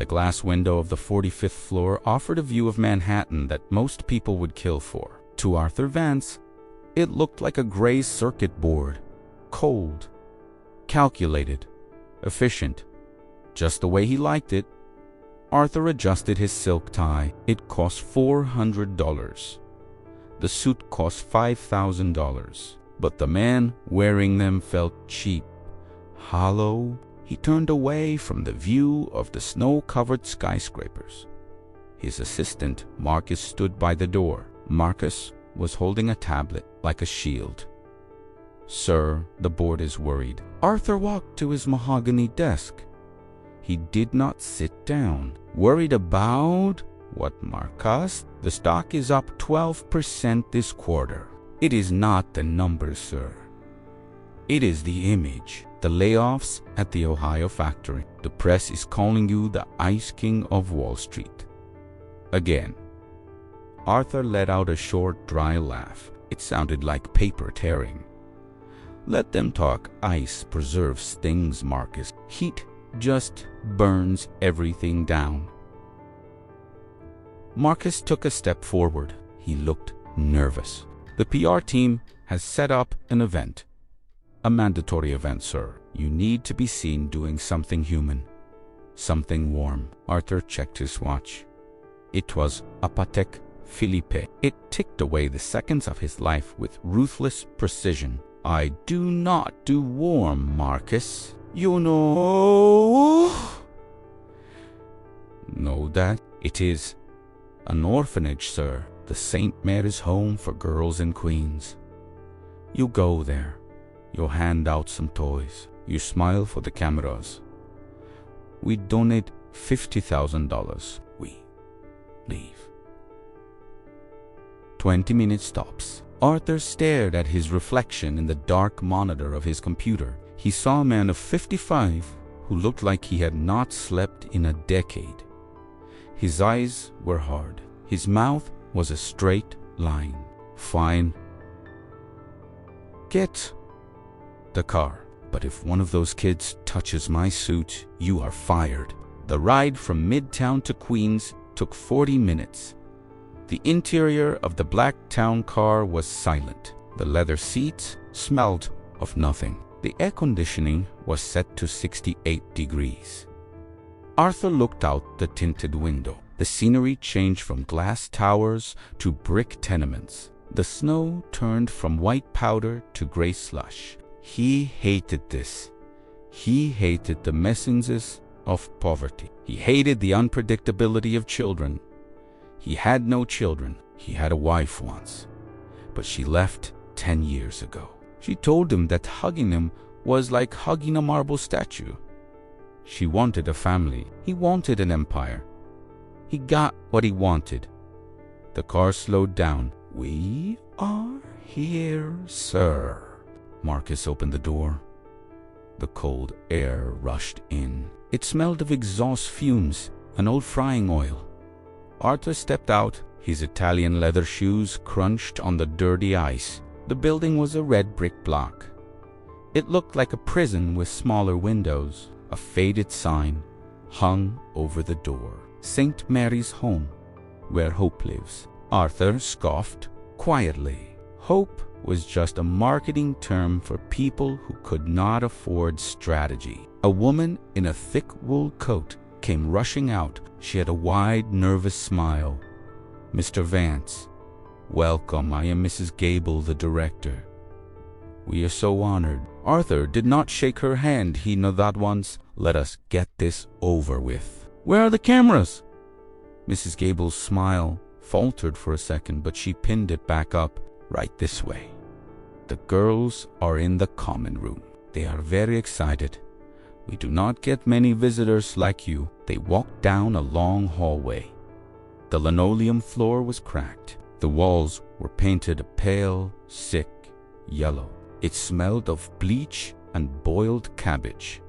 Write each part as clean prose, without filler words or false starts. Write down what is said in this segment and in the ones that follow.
The glass window of the 45th floor offered a view of Manhattan that most people would kill for. To Arthur Vance, it looked like a gray circuit board, cold, calculated, efficient, just the way he liked it. Arthur adjusted his silk tie. It cost $400. The suit cost $5,000. But the man wearing them felt cheap, hollow. He turned away from the view of the snow-covered skyscrapers. His assistant, Marcus, stood by the door. Marcus was holding a tablet like a shield. "Sir, the board is worried." Arthur walked to his mahogany desk. He did not sit down. "Worried about what, Marcus?" "The stock is up 12% this quarter." "It is not the numbers, sir. It is the image. The layoffs at the Ohio factory. The press is calling you the Ice King of Wall Street." Again. Arthur let out a short, dry laugh. It sounded like paper tearing. "Let them talk. Ice preserves things, Marcus. Heat just burns everything down." Marcus took a step forward. He looked nervous. "The PR team has set up an event. A mandatory event, sir. You need to be seen doing something human, something warm." Arthur checked his watch. It was a Patek Philippe. It ticked away the seconds of his life with ruthless precision. "I do not do warm, Marcus. You know that? It is an orphanage, sir. The St. Mary's Home for Girls in Queens. You go there. You hand out some toys. You smile for the cameras. We donate $50,000. We leave." 20-minute stops. Arthur stared at his reflection in the dark monitor of his computer. He saw a man of 55 who looked like he had not slept in a decade. His eyes were hard. His mouth was a straight line. "Fine. Get the car. But if one of those kids touches my suit, you are fired." The ride from Midtown to Queens took 40 minutes. The interior of the black town car was silent. The leather seats smelled of nothing. The air conditioning was set to 68 degrees. Arthur looked out the tinted window. The scenery changed from glass towers to brick tenements. The snow turned from white powder to gray slush. He hated this. He hated the messiness of poverty. He hated the unpredictability of children. He had no children. He had a wife once, but she left 10 years ago. She told him that hugging him was like hugging a marble statue. She wanted a family. He wanted an empire. He got what he wanted. The car slowed down. "We are here, sir." Marcus opened the door. The cold air rushed in. It smelled of exhaust fumes and old frying oil. Arthur stepped out. His Italian leather shoes crunched on the dirty ice. The building was a red brick block. It looked like a prison with smaller windows. A faded sign hung over the door. "St. Mary's Home, where hope lives." Arthur scoffed quietly. Hope was just a marketing term for people who could not afford strategy. A woman in a thick wool coat came rushing out. She had a wide, nervous smile. "Mr. Vance, welcome. I am Mrs. Gable, the director. We are so honored." Arthur did not shake her hand. He nodded once. "Let us get this over with." "Where are the cameras?" Mrs. Gable's smile faltered for a second, but she pinned it back up. "Right this way. The girls are in the common room. They are very excited. We do not get many visitors like you." They walked down a long hallway. The linoleum floor was cracked. The walls were painted a pale, sick yellow. It smelled of bleach and boiled cabbage.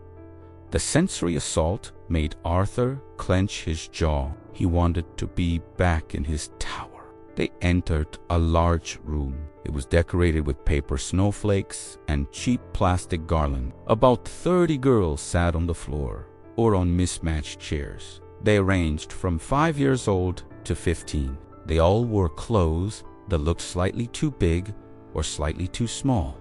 The sensory assault made Arthur clench his jaw. He wanted to be back in his tower. They entered a large room. It was decorated with paper snowflakes and cheap plastic garland. About 30 girls sat on the floor or on mismatched chairs. They ranged from 5 years old to 15. They all wore clothes that looked slightly too big or slightly too small.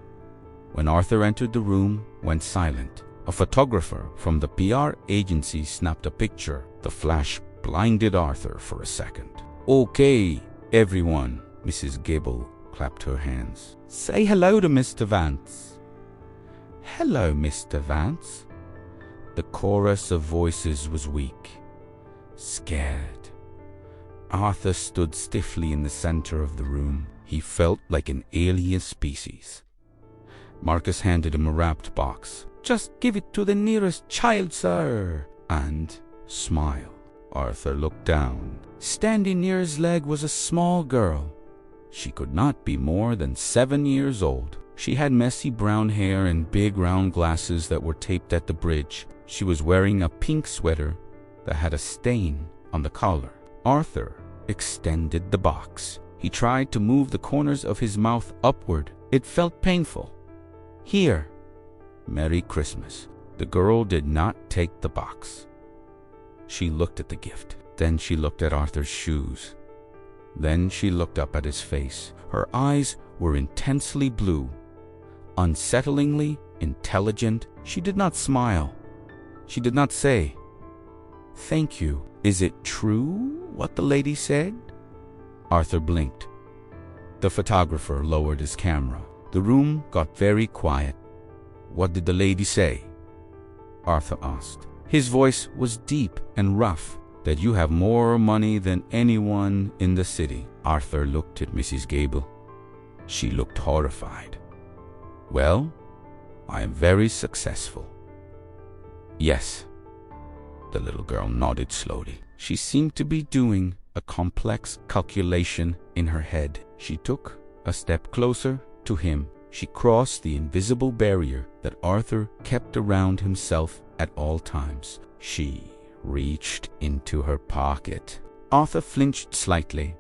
When Arthur entered the room, went silent. A photographer from the PR agency snapped a picture. The flash blinded Arthur for a second. "Okay, everyone," Mrs. Gable clapped her hands. "Say hello to Mr. Vance." "Hello, Mr. Vance." The chorus of voices was weak, scared. Arthur stood stiffly in the center of the room. He felt like an alien species. Marcus handed him a wrapped box. "Just give it to the nearest child, sir." And smile. Arthur looked down. Standing near his leg was a small girl. She could not be more than 7 years old. She had messy brown hair and big round glasses that were taped at the bridge. She was wearing a pink sweater that had a stain on the collar. Arthur extended the box. He tried to move the corners of his mouth upward. It felt painful. "Here. Merry Christmas." The girl did not take the box. She looked at the gift. Then she looked at Arthur's shoes. Then she looked up at his face. Her eyes were intensely blue, unsettlingly intelligent. She did not smile. She did not say, "Thank you." "Is it true what the lady said?" Arthur blinked. The photographer lowered his camera. The room got very quiet. "What did the lady say?" Arthur asked. His voice was deep and rough. "That you have more money than anyone in the city." Arthur looked at Mrs. Gable. She looked horrified. "Well, I am very successful." "Yes." The little girl nodded slowly. She seemed to be doing a complex calculation in her head. She took a step closer to him. She crossed the invisible barrier that Arthur kept around himself at all times. She reached into her pocket. Arthur flinched slightly.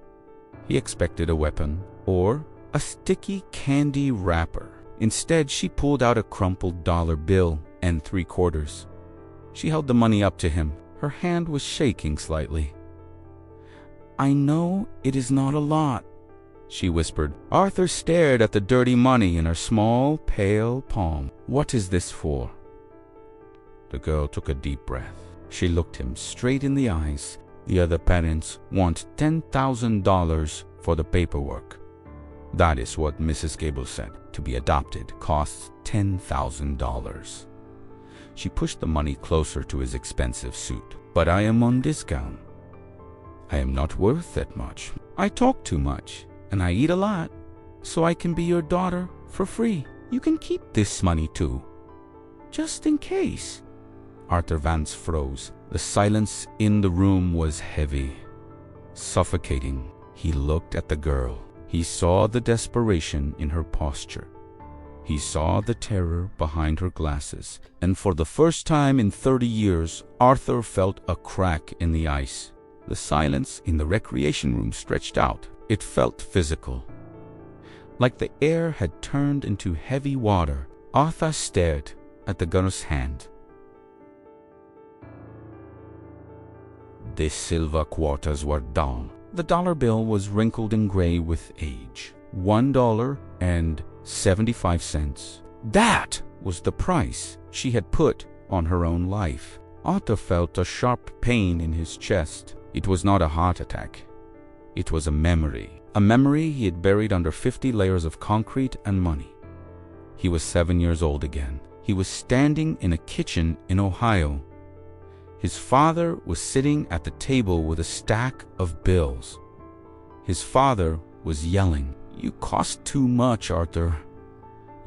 He expected a weapon or a sticky candy wrapper. Instead, she pulled out a crumpled dollar bill and 3 quarters. She held the money up to him. Her hand was shaking slightly. "I know it is not a lot," she whispered. Arthur stared at the dirty money in her small, pale palm. "What is this for?" The girl took a deep breath. She looked him straight in the eyes. "The other parents want $10,000 for the paperwork." That is what Mrs. Gable said. To be adopted costs $10,000. She pushed the money closer to his expensive suit. "But I am on discount. I am not worth that much. I talk too much, and I eat a lot, so I can be your daughter for free. You can keep this money too, just in case." Arthur Vance froze. The silence in the room was heavy, suffocating. He looked at the girl. He saw the desperation in her posture. He saw the terror behind her glasses. And for the first time in 30 years, Arthur felt a crack in the ice. The silence in the recreation room stretched out. It felt physical, like the air had turned into heavy water. Arthur stared at the girl's hand. The silver quarters were dull. The dollar bill was wrinkled and gray with age. $1.75. That was the price she had put on her own life. Arthur felt a sharp pain in his chest. It was not a heart attack. It was a memory he had buried under 50 layers of concrete and money. He was 7 years old again. He was standing in a kitchen in Ohio. His father was sitting at the table with a stack of bills. His father was yelling, "You cost too much, Arthur.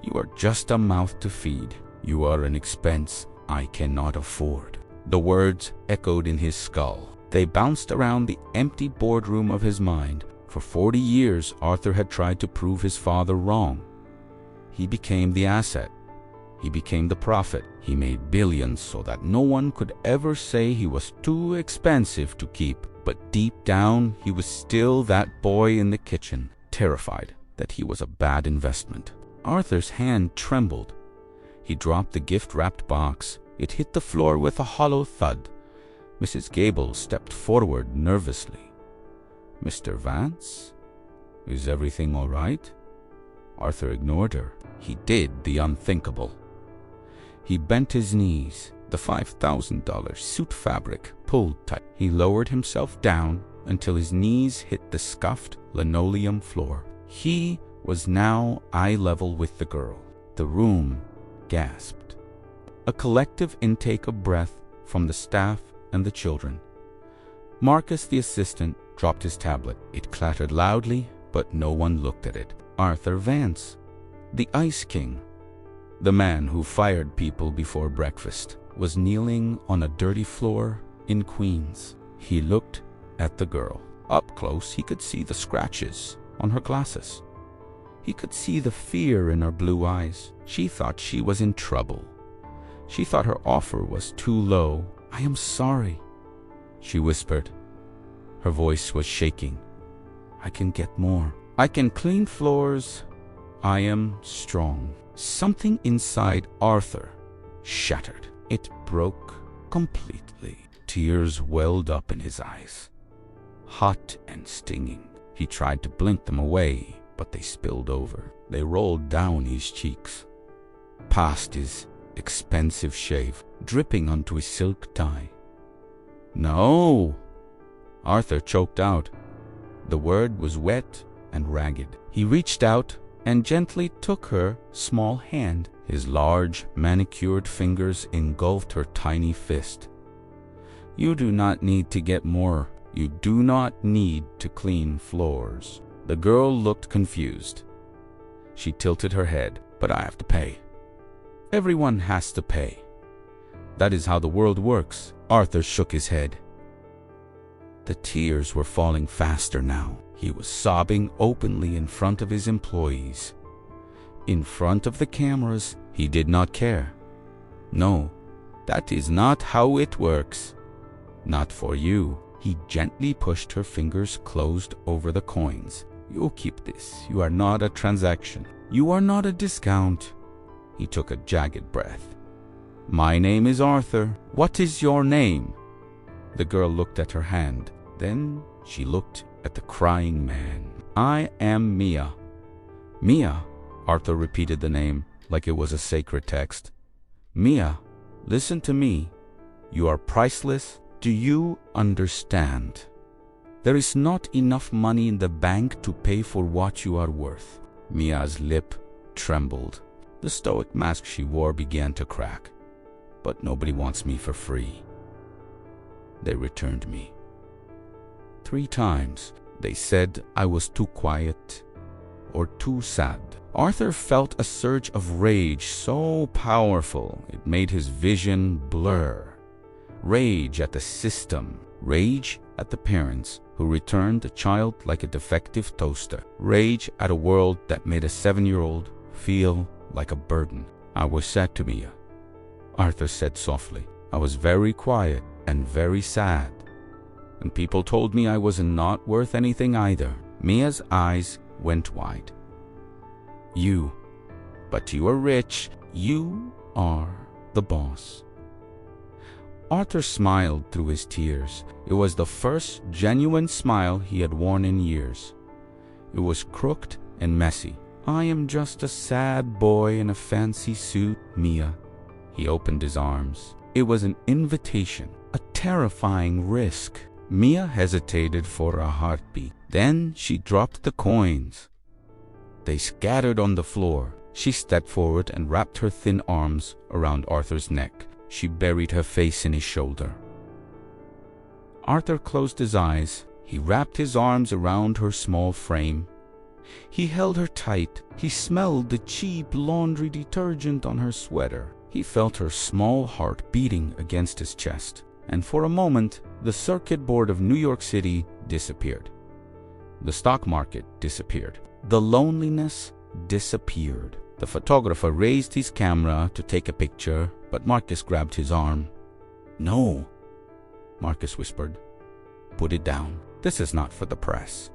You are just a mouth to feed. You are an expense I cannot afford." The words echoed in his skull. They bounced around the empty boardroom of his mind. For 40 years, Arthur had tried to prove his father wrong. He became the asset. He became the profit. He made billions so that no one could ever say he was too expensive to keep. But deep down, he was still that boy in the kitchen, terrified that he was a bad investment. Arthur's hand trembled. He dropped the gift-wrapped box. It hit the floor with a hollow thud. Mrs. Gable stepped forward nervously. "Mr. Vance? Is everything all right?" Arthur ignored her. He did the unthinkable. He bent his knees. The $5,000 suit fabric pulled tight. He lowered himself down until his knees hit the scuffed linoleum floor. He was now eye level with the girl. The room gasped. A collective intake of breath from the staff and the children. Marcus, the assistant, dropped his tablet. It clattered loudly, but no one looked at it. Arthur Vance, the Ice King, the man who fired people before breakfast, was kneeling on a dirty floor in Queens. He looked at the girl. Up close, he could see the scratches on her glasses. He could see the fear in her blue eyes. She thought she was in trouble. She thought her offer was too low. "I am sorry," she whispered. Her voice was shaking. "I can get more. I can clean floors. I am strong." Something inside Arthur shattered. It broke completely. Tears welled up in his eyes, hot and stinging. He tried to blink them away, but they spilled over. They rolled down his cheeks, past his expensive shave, dripping onto his silk tie. "No!" Arthur choked out. The word was wet and ragged. He reached out and gently took her small hand. His large, manicured fingers engulfed her tiny fist. "You do not need to get more. You do not need to clean floors." The girl looked confused. She tilted her head. "But I have to pay. Everyone has to pay. That is how the world works." Arthur shook his head. The tears were falling faster now. He was sobbing openly in front of his employees. In front of the cameras, he did not care. "No, that is not how it works. Not for you." He gently pushed her fingers closed over the coins. "You keep this. You are not a transaction. You are not a discount." He took a jagged breath. "My name is Arthur. What is your name?" The girl looked at her hand. Then she looked at the crying man. "I am Mia." "Mia?" Arthur repeated the name like it was a sacred text. "Mia, listen to me. You are priceless. Do you understand? There is not enough money in the bank to pay for what you are worth." Mia's lip trembled. The stoic mask she wore began to crack. "But nobody wants me for free. They returned me. 3 times they said I was too quiet or too sad." Arthur felt a surge of rage so powerful it made his vision blur. Rage at the system. Rage at the parents who returned the child like a defective toaster. Rage at a world that made a 7-year-old feel like a burden. "I was sad to Mia," Arthur said softly. "I was very quiet and very sad. And people told me I was not worth anything either." Mia's eyes went wide. But you are rich. You are the boss." Arthur smiled through his tears. It was the first genuine smile he had worn in years. It was crooked and messy. "I am just a sad boy in a fancy suit, Mia." He opened his arms. It was an invitation, a terrifying risk. Mia hesitated for a heartbeat. Then she dropped the coins. They scattered on the floor. She stepped forward and wrapped her thin arms around Arthur's neck. She buried her face in his shoulder. Arthur closed his eyes. He wrapped his arms around her small frame. He held her tight. He smelled the cheap laundry detergent on her sweater. He felt her small heart beating against his chest. And for a moment, the circuit board of New York City disappeared. The stock market disappeared. The loneliness disappeared. The photographer raised his camera to take a picture, but Marcus grabbed his arm. "No," Marcus whispered. "Put it down. This is not for the press."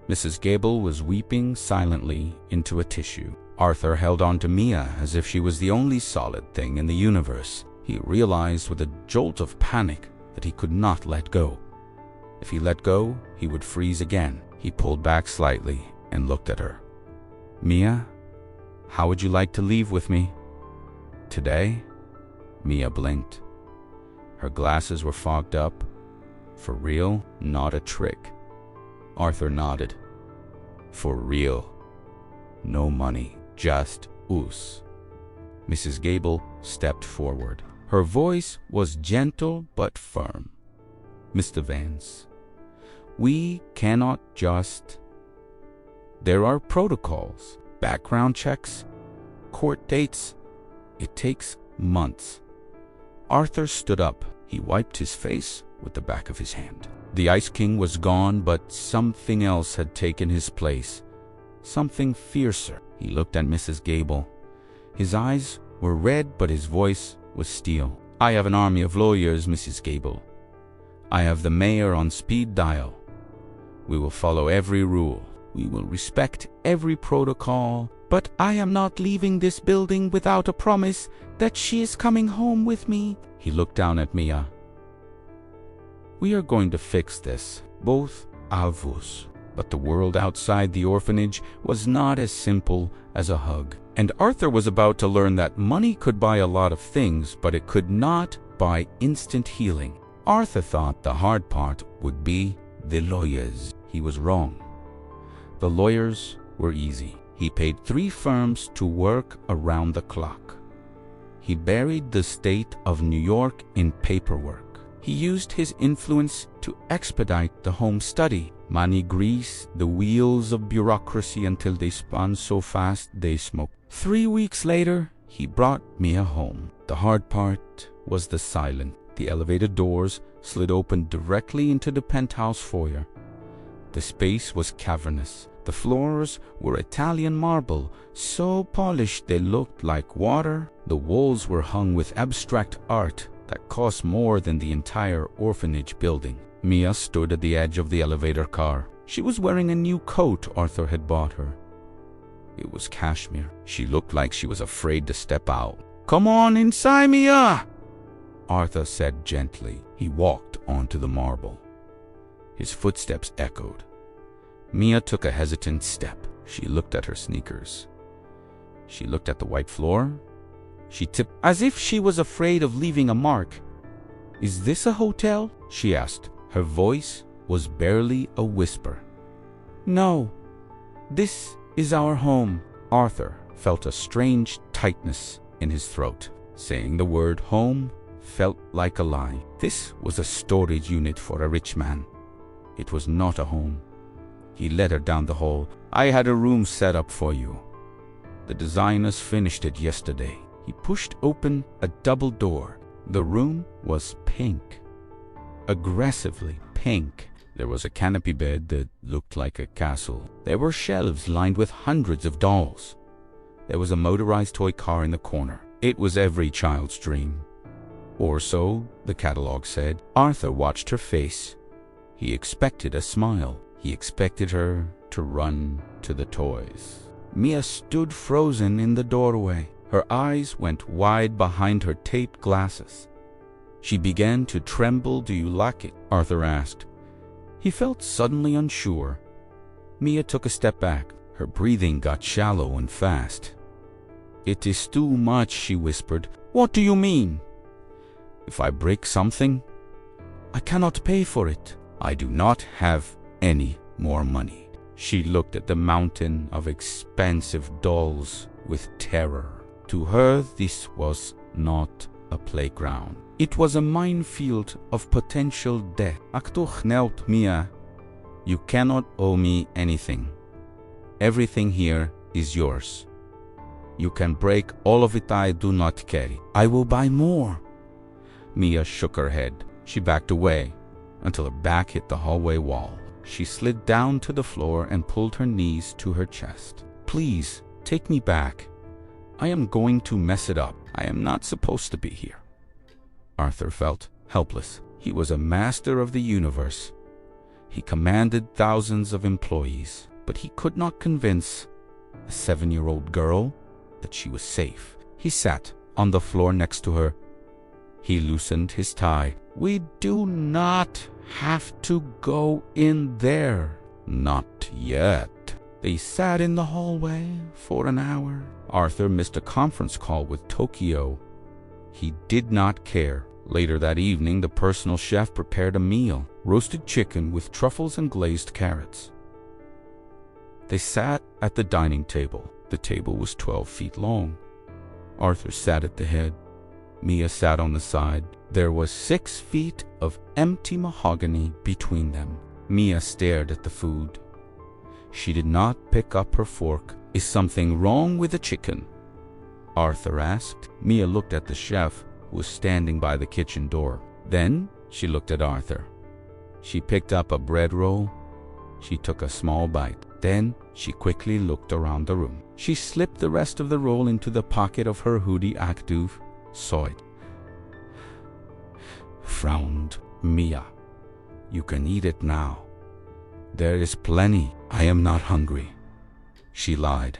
Mrs. Gable was weeping silently into a tissue. Arthur held on to Mia as if she was the only solid thing in the universe. He realized with a jolt of panic that he could not let go. If he let go, he would freeze again. He pulled back slightly and looked at her. "Mia, how would you like to leave with me?" "Today?" Mia blinked. Her glasses were fogged up. "For real? Not a trick?" Arthur nodded. "For real. No money, just us." Mrs. Gable stepped forward. Her voice was gentle but firm. "Mr. Vance, we cannot just... There are protocols, background checks, court dates. It takes months." Arthur stood up. He wiped his face with the back of his hand. The Ice King was gone, but something else had taken his place. Something fiercer. He looked at Mrs. Gable. His eyes were red, but his voice was steel. "I have an army of lawyers, Mrs. Gable. I have the mayor on speed dial. We will follow every rule. We will respect every protocol. But I am not leaving this building without a promise that she is coming home with me." He looked down at Mia. "We are going to fix this, both of us." But the world outside the orphanage was not as simple as a hug. And Arthur was about to learn that money could buy a lot of things, but it could not buy instant healing. Arthur thought the hard part would be the lawyers. He was wrong. The lawyers were easy. He paid 3 firms to work around the clock. He buried the state of New York in paperwork. He used his influence to expedite the home study. Money greased the wheels of bureaucracy until they spun so fast they smoked. 3 weeks later, he brought Mia home. The hard part was the silence. The elevator doors slid open directly into the penthouse foyer. The space was cavernous. The floors were Italian marble, so polished they looked like water. The walls were hung with abstract art that cost more than the entire orphanage building. Mia stood at the edge of the elevator car. She was wearing a new coat Arthur had bought her. It was cashmere. She looked like she was afraid to step out. "Come on inside, Mia," Arthur said gently. He walked onto the marble. His footsteps echoed. Mia took a hesitant step. She looked at her sneakers. She looked at the white floor. She tipped as if she was afraid of leaving a mark. "Is this a hotel?" she asked. Her voice was barely a whisper. "No, this is our home." Arthur felt a strange tightness in his throat. Saying the word home felt like a lie. This was a storage unit for a rich man. It was not a home. He led her down the hall. "I had a room set up for you. The designers finished it yesterday." He pushed open a double door. The room was pink. Aggressively pink. There was a canopy bed that looked like a castle. There were shelves lined with hundreds of dolls. There was a motorized toy car in the corner. It was every child's dream. Or so the catalog said. Arthur watched her face. He expected a smile. He expected her to run to the toys. Mia stood frozen in the doorway. Her eyes went wide behind her taped glasses. She began to tremble. "Do you like it?" Arthur asked. He felt suddenly unsure. Mia took a step back. Her breathing got shallow and fast. "It is too much," she whispered. "What do you mean?" "If I break something, I cannot pay for it. I do not have any more money." She looked at the mountain of expensive dolls with terror. To her, this was not a playground. It was a minefield of potential death. "Achtung, knelt, Mia. You cannot owe me anything. Everything here is yours. You can break all of it. I do not carry. I will buy more." Mia shook her head. She backed away until her back hit the hallway wall. She slid down to the floor and pulled her knees to her chest. "Please, take me back. I am going to mess it up. I am not supposed to be here." Arthur felt helpless. He was a master of the universe. He commanded thousands of employees, but he could not convince a 7-year-old girl that she was safe. He sat on the floor next to her. He loosened his tie. "We do not have to go in there." "Not yet." They sat in the hallway for an hour. Arthur missed a conference call with Tokyo. He did not care. Later that evening, the personal chef prepared a meal, roasted chicken with truffles and glazed carrots. They sat at the dining table. The table was 12 feet long. Arthur sat at the head. Mia sat on the side. There was 6 feet of empty mahogany between them. Mia stared at the food. She did not pick up her fork. "Is something wrong with the chicken?" Arthur asked. Mia looked at the chef, who was standing by the kitchen door. Then she looked at Arthur. She picked up a bread roll. She took a small bite. Then she quickly looked around the room. She slipped the rest of the roll into the pocket of her hoodie active, saw it. Frowned. "Mia, you can eat it now. There is plenty. I am not hungry." She lied.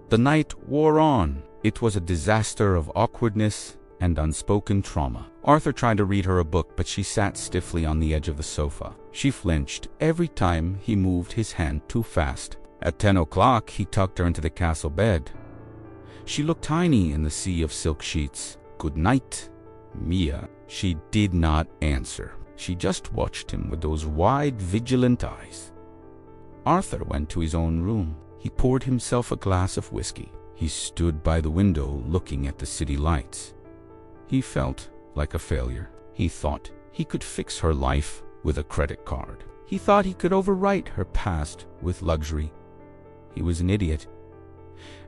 The night wore on. It was a disaster of awkwardness and unspoken trauma. Arthur tried to read her a book, but she sat stiffly on the edge of the sofa. She flinched every time he moved his hand too fast. At 10 o'clock, he tucked her into the castle bed. She looked tiny in the sea of silk sheets. "Good night, Mia." She did not answer. She just watched him with those wide, vigilant eyes. Arthur went to his own room. He poured himself a glass of whiskey. He stood by the window looking at the city lights. He felt like a failure. He thought he could fix her life with a credit card. He thought he could overwrite her past with luxury. He was an idiot.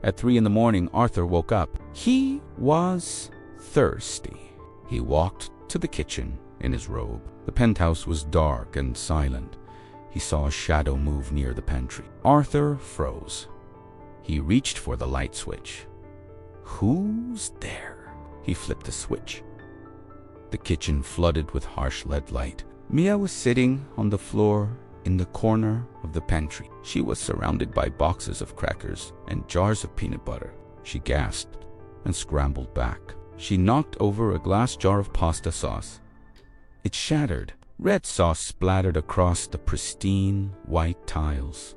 At 3 in the morning, Arthur woke up. He was thirsty. He walked to the kitchen in his robe. The penthouse was dark and silent. He saw a shadow move near the pantry. Arthur froze. He reached for the light switch. Who's there? He flipped the switch. The kitchen flooded with harsh LED light. Mia was sitting on the floor in the corner of the pantry. She was surrounded by boxes of crackers and jars of peanut butter. She gasped and scrambled back. She knocked over a glass jar of pasta sauce. It shattered. Red sauce splattered across the pristine white tiles.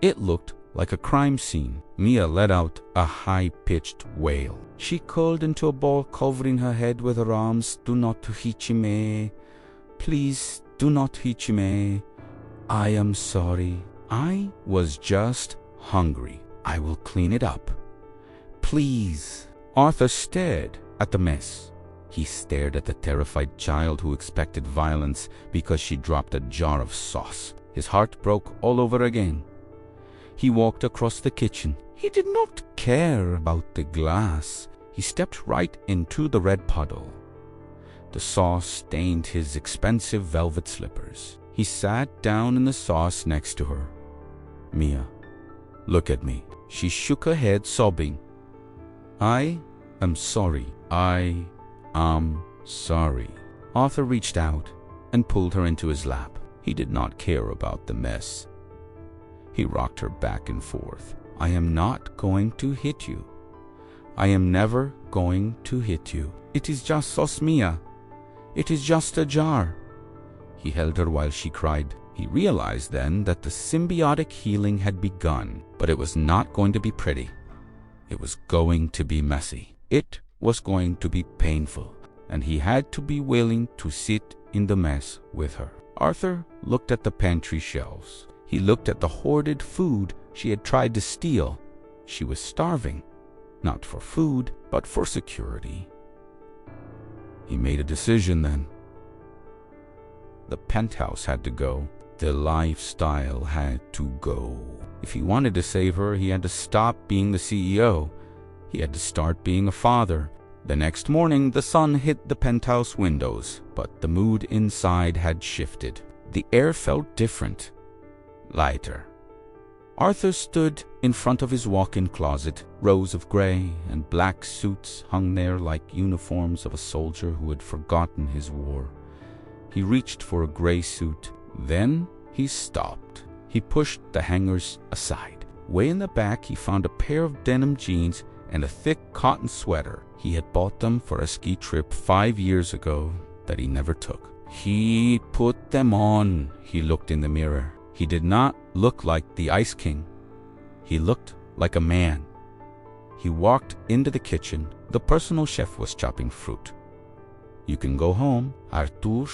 It looked like a crime scene. Mia let out a high-pitched wail. She curled into a ball, covering her head with her arms. "Do not hit me. Please, do not hit me. I am sorry. I was just hungry. I will clean it up. Please." Arthur stared at the mess. He stared at the terrified child who expected violence because she dropped a jar of sauce. His heart broke all over again. He walked across the kitchen. He did not care about the glass. He stepped right into the red puddle. The sauce stained his expensive velvet slippers. He sat down in the sauce next to her. "Mia, look at me." She shook her head, sobbing. "I am sorry. I am sorry." Arthur reached out and pulled her into his lap. He did not care about the mess. He rocked her back and forth. "I am not going to hit you. I am never going to hit you. It is just sauce, Mia. It is just a jar." He held her while she cried. He realized then that the symbiotic healing had begun, but it was not going to be pretty. It was going to be messy. It was going to be painful, and he had to be willing to sit in the mess with her. Arthur looked at the pantry shelves. He looked at the hoarded food she had tried to steal. She was starving, not for food, but for security. He made a decision then. The penthouse had to go. The lifestyle had to go. If he wanted to save her, he had to stop being the CEO. He had to start being a father. The next morning, the sun hit the penthouse windows, but the mood inside had shifted. The air felt different, lighter. Arthur stood in front of his walk-in closet. Rows of gray and black suits hung there like uniforms of a soldier who had forgotten his war. He reached for a gray suit. Then he stopped. He pushed the hangers aside. Way in the back, he found a pair of denim jeans and a thick cotton sweater. He had bought them for a ski trip 5 years ago that he never took. He put them on. He looked in the mirror. He did not look like the Ice King. He looked like a man. He walked into the kitchen. The personal chef was chopping fruit. "You can go home, Arthur."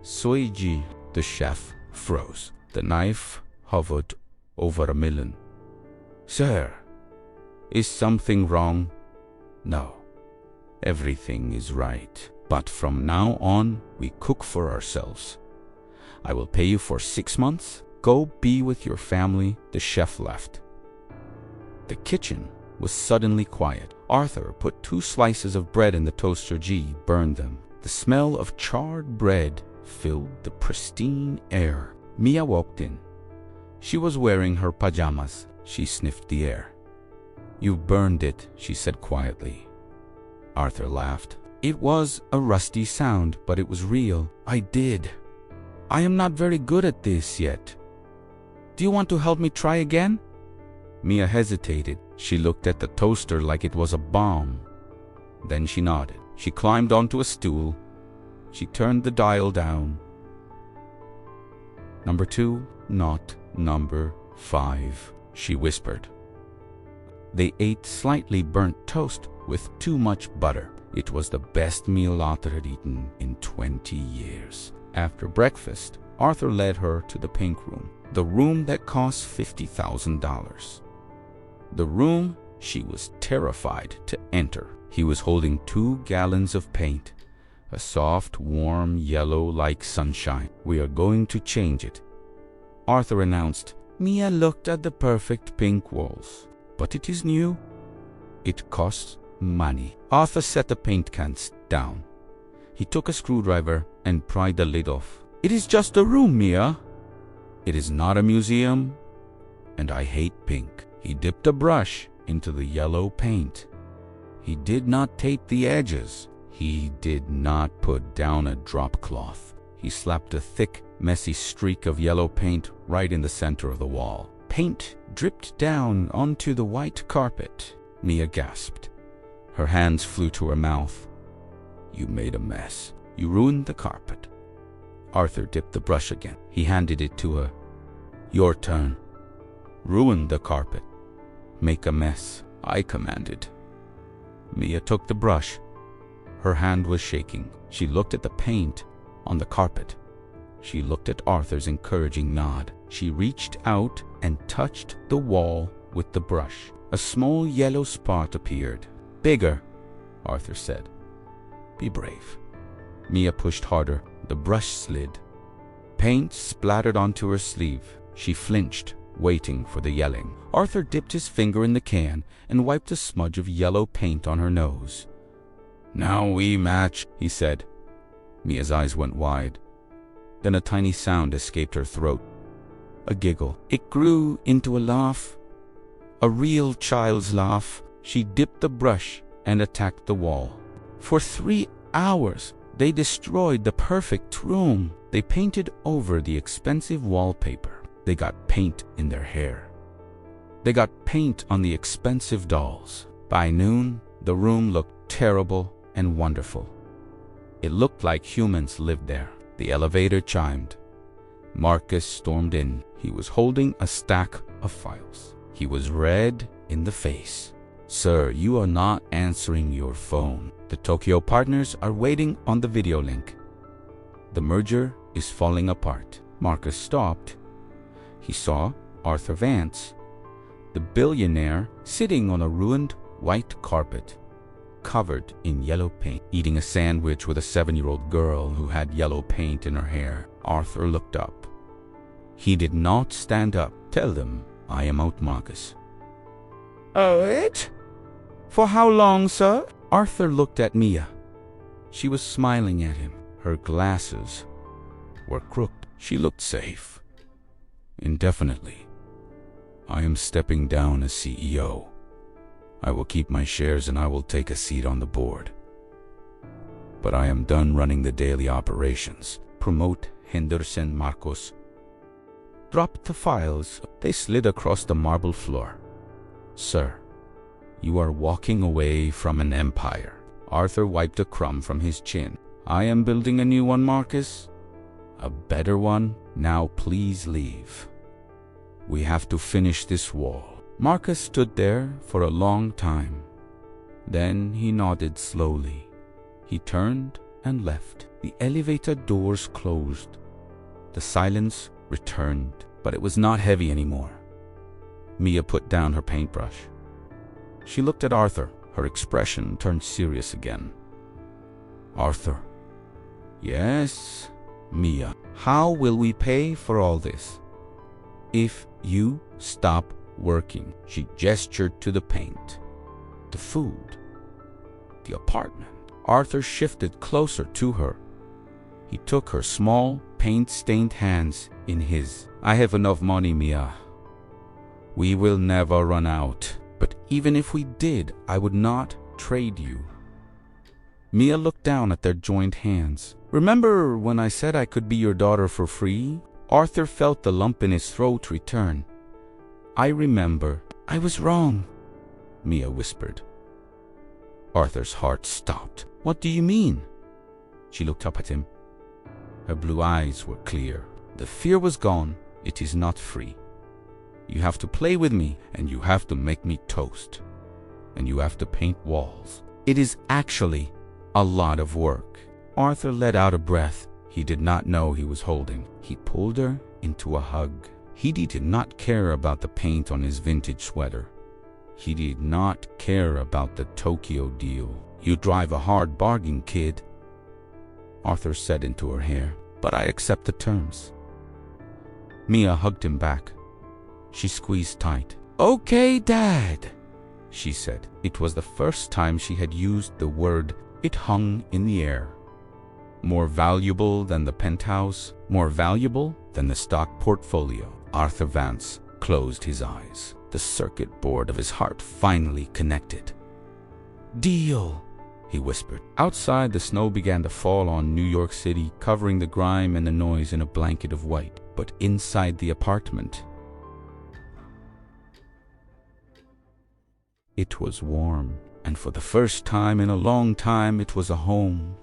"Soiji." The chef froze. The knife hovered over a melon. "Sir, is something wrong?" "No, everything is right. But from now on, we cook for ourselves. I will pay you for 6 months. Go be with your family." The chef left. The kitchen was suddenly quiet. Arthur put 2 slices of bread in the toaster. G burned them. The smell of charred bread filled the pristine air. Mia walked in. She was wearing her pajamas. She sniffed the air. "You burned it," she said quietly. Arthur laughed. It was a rusty sound, but it was real. "I did. I am not very good at this yet. Do you want to help me try again?" Mia hesitated. She looked at the toaster like it was a bomb. Then she nodded. She climbed onto a stool. She turned the dial down. "Number 2, not number 5, she whispered. They ate slightly burnt toast with too much butter. It was the best meal Arthur had eaten in 20 years. After breakfast, Arthur led her to the pink room, the room that cost $50,000. The room she was terrified to enter. He was holding 2 gallons of paint, a soft, warm yellow like sunshine. "We are going to change it," Arthur announced. Mia looked at the perfect pink walls. "But it is new. It costs money." Arthur set the paint cans down. He took a screwdriver and pried the lid off. "It is just a room, Mia. It is not a museum, and I hate pink." He dipped a brush into the yellow paint. He did not tape the edges. He did not put down a drop cloth. He slapped a thick, messy streak of yellow paint right in the center of the wall. Paint dripped down onto the white carpet. Mia gasped. Her hands flew to her mouth. "You made a mess. You ruined the carpet." Arthur dipped the brush again. He handed it to her. "Your turn. Ruin the carpet. Make a mess," I commanded. Mia took the brush. Her hand was shaking. She looked at the paint on the carpet. She looked at Arthur's encouraging nod. She reached out and touched the wall with the brush. A small yellow spot appeared. "Bigger," Arthur said. "Be brave." Mia pushed harder. The brush slid. Paint splattered onto her sleeve. She flinched, waiting for the yelling. Arthur dipped his finger in the can and wiped a smudge of yellow paint on her nose. "Now we match," he said. Mia's eyes went wide. Then a tiny sound escaped her throat. A giggle. It grew into a laugh. A real child's laugh. She dipped the brush and attacked the wall. For 3 hours, they destroyed the perfect room. They painted over the expensive wallpaper. They got paint in their hair. They got paint on the expensive dolls. By noon, the room looked terrible and wonderful. It looked like humans lived there. The elevator chimed. Marcus stormed in. He was holding a stack of files. He was red in the face. "Sir, you are not answering your phone. The Tokyo partners are waiting on the video link. The merger is falling apart." Marcus stopped. He saw Arthur Vance, the billionaire, sitting on a ruined white carpet, covered in yellow paint, eating a sandwich with a 7-year-old girl who had yellow paint in her hair. Arthur looked up. He did not stand up. "Tell them I am out, Marcus." "Oh, it? For how long, sir?" Arthur looked at Mia. She was smiling at him. Her glasses were crooked. She looked safe. "Indefinitely. I am stepping down as CEO. I will keep my shares and I will take a seat on the board. But I am done running the daily operations." Promote Henderson Marcos. Dropped the files. They slid across the marble floor. "Sir, You are walking away from an empire. Arthur wiped a crumb from his chin. I am building a new one, Marcus. A better one. Now please leave. We have to finish this wall. Marcus stood there for a long time. Then he nodded slowly. He turned and left. The elevator doors closed. The silence returned, but it was not heavy anymore. Mia put down her paintbrush. She looked at Arthur. Her expression turned serious again. Arthur. Yes, Mia. How will we pay for all this? If you stop working. She gestured to the paint, the food, the apartment. Arthur shifted closer to her. He took her small, paint-stained hands in his. I have enough money, Mia. We will never run out. But even if we did, I would not trade you. Mia looked down at their joined hands. Remember when I said I could be your daughter for free? Arthur felt the lump in his throat return. I remember. I was wrong, Mia whispered. Arthur's heart stopped. What do you mean? She looked up at him. Her blue eyes were clear. The fear was gone. It is not free. You have to play with me, and you have to make me toast. And you have to paint walls. It is actually a lot of work. Arthur let out a breath he did not know he was holding. He pulled her into a hug. He did not care about the paint on his vintage sweater. He did not care about the Tokyo deal. You drive a hard bargain, kid, Arthur said into her hair, but I accept the terms. Mia hugged him back. She squeezed tight. Okay, Dad, she said. It was the first time she had used the word. It hung in the air. More valuable than the penthouse, more valuable than the stock portfolio. Arthur Vance closed his eyes. The circuit board of his heart finally connected. Deal, he whispered. Outside, the snow began to fall on New York City, covering the grime and the noise in a blanket of white. But inside the apartment, it was warm. And for the first time in a long time, it was a home.